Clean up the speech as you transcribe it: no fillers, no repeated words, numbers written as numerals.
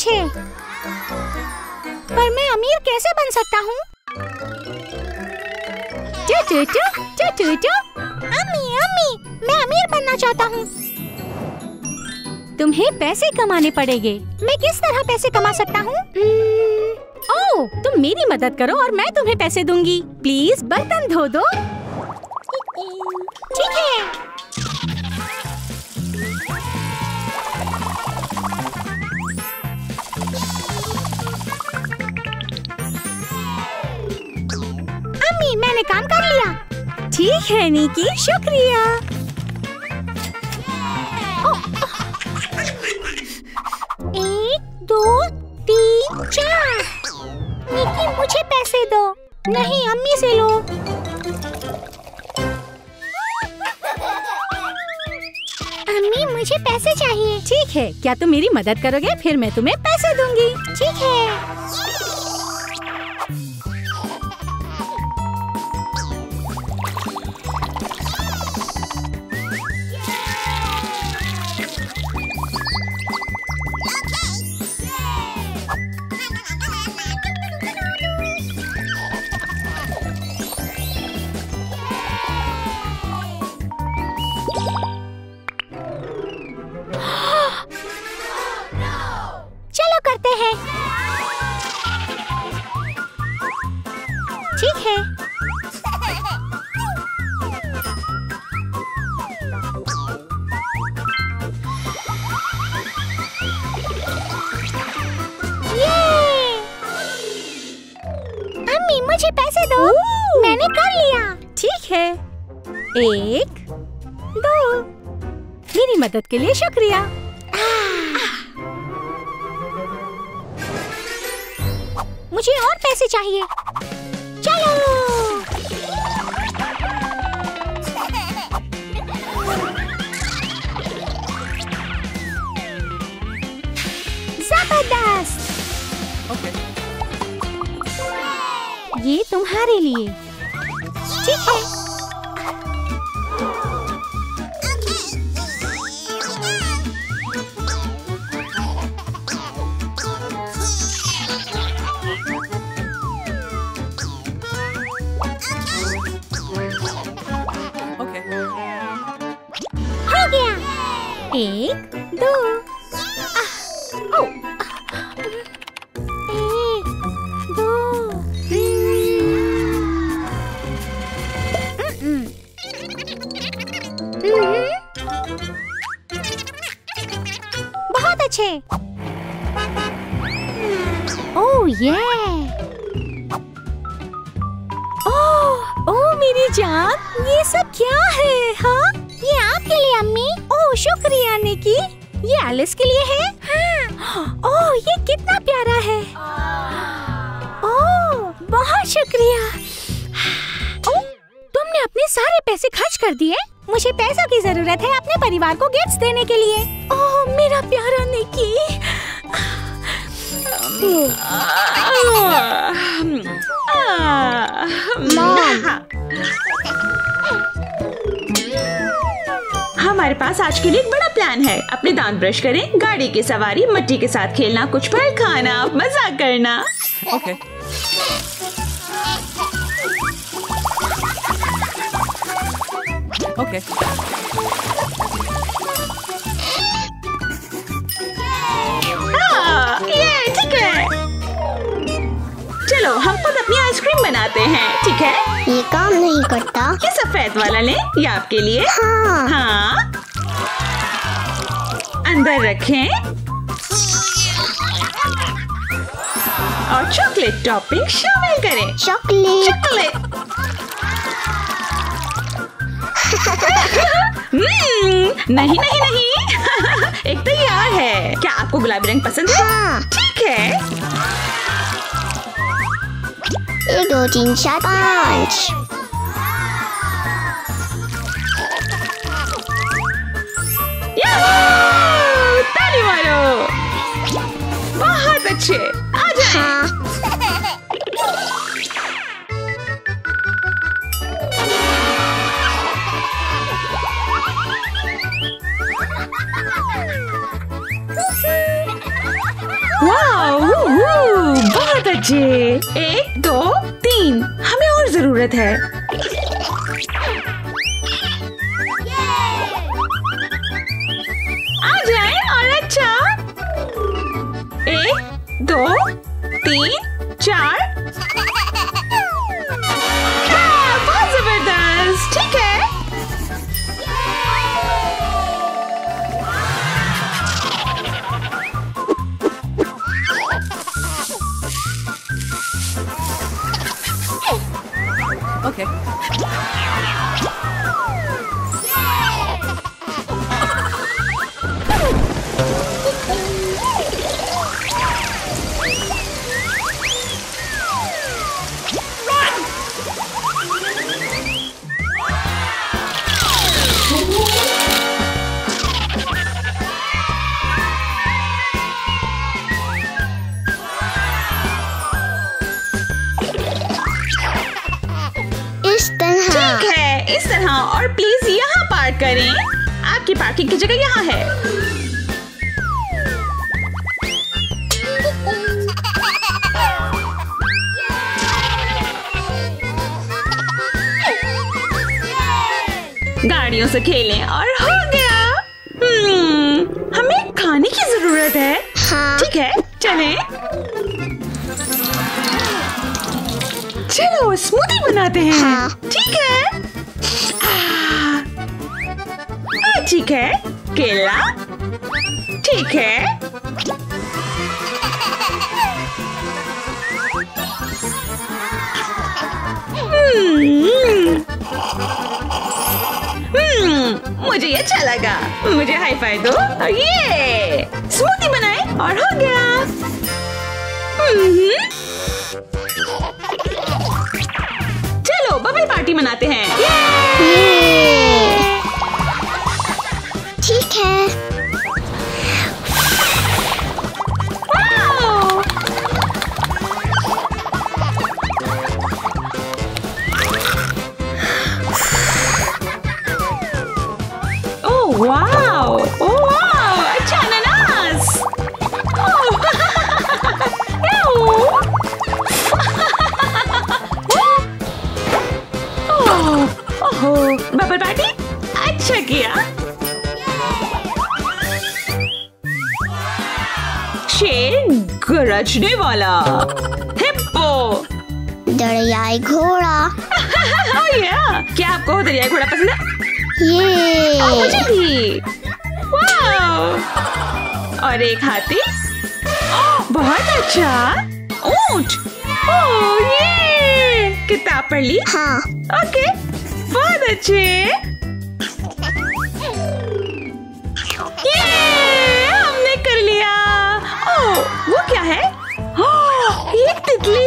अच्छे। पर मैं अमीर कैसे बन सकता हूँ? अम्मी, मैं अमीर बनना चाहता हूँ। तुम्हें पैसे कमाने पड़ेंगे। मैं किस तरह पैसे कमा सकता हूँ? ओह, तुम मेरी मदद करो और मैं तुम्हें पैसे दूंगी। प्लीज बर्तन धो दो। ठीक है। अम्मी, मैंने काम कर लिया। ठीक है निकी, शुक्रिया। 1 2 3 4। निकी, मुझे पैसे दो। नहीं, अम्मी से लो। अम्मी, मुझे पैसे चाहिए। ठीक है, क्या तुम मेरी मदद करोगे? फिर मैं तुम्हें पैसे दूंगी। ठीक है। चलो करते हैं। ठीक है। ये! अम्मी, मुझे पैसे दो। मैंने कर लिया। ठीक है। 1 2। मेरी मदद के लिए शुक्रिया। मुझे और पैसे चाहिए। चलो। जबरदस्त। ये तुम्हारे लिए। ठीक है। हो गया। 1 2। 1 2। बहुत अच्छे। ओह ये। ओह मेरी जान, ये सब क्या है? हाँ, ये आपके लिए अम्मी। ओह शुक्रिया निकी। ये एलिस के लिए है। हाँ। ओह ये कितना प्यारा है। ओह बहुत शुक्रिया। ओह तुमने अपने सारे पैसे खर्च कर दिए। मुझे पैसों की जरूरत है अपने परिवार को गिफ्ट्स देने के लिए। ओह मेरा प्यारा निकी। हमारे पास आज के लिए एक बड़ा प्लान है। अपने दांत ब्रश करें, गाड़ी की सवारी, मिट्टी के साथ खेलना, कुछ पल खाना, मजा करना। ओके। ओके। हाँ, ये ठीक है। चलो हम खुद अपनी आइसक्रीम बनाते हैं, ठीक है? ये काम नहीं करता। ये सफेद वाला लें, ये आपके लिए। हाँ। हाँ। अंदर रखें और चॉकलेट टॉपिंग शामिल करें। चॉकलेट। नहीं नहीं नहीं। एक तैयार है। क्या आपको गुलाबी रंग पसंद है? हाँ। ठीक है। 1 2 3 4 5। ताली मारो। बहुत अच्छे। आ जाएं। हाँ। वाह, बच्चे। 1 2 3, हमें और जरूरत है। आ जाए और अच्छा। 1 2 3 4। बहुत जबरदस्त। ठीक है। Okay. इस तरह, और प्लीज यहाँ पार्क करें। आपकी पार्किंग की जगह यहाँ है। गाड़ियों से खेलें और हो गया। हमें खाने की जरूरत है। हाँ। ठीक है, चलें। चलो स्मूदी बनाते हैं। हाँ। ठीक है। ठीक है, केला। ठीक है। मुझे ये अच्छा लगा। मुझे हाई फाई दो। ये स्मूदी बनाए और हो गया। चलो बबल पार्टी मनाते हैं। ठीक है। ओह वाओ, अच्छा अनानास। ओह, बबल पार्टी अच्छा किया। शेर गरजने वाला। हिप्पो। दरियाई घोड़ा। क्या आपको दरियाई घोड़ा पसंद है? ये मुझे भी। वाओ। और एक हाथी। बहुत अच्छा। ऊंट। ये किताब पढ़ ली? हाँ। ओके, बहुत अच्छे। हमने कर लिया। वो क्या है? ये एक तितली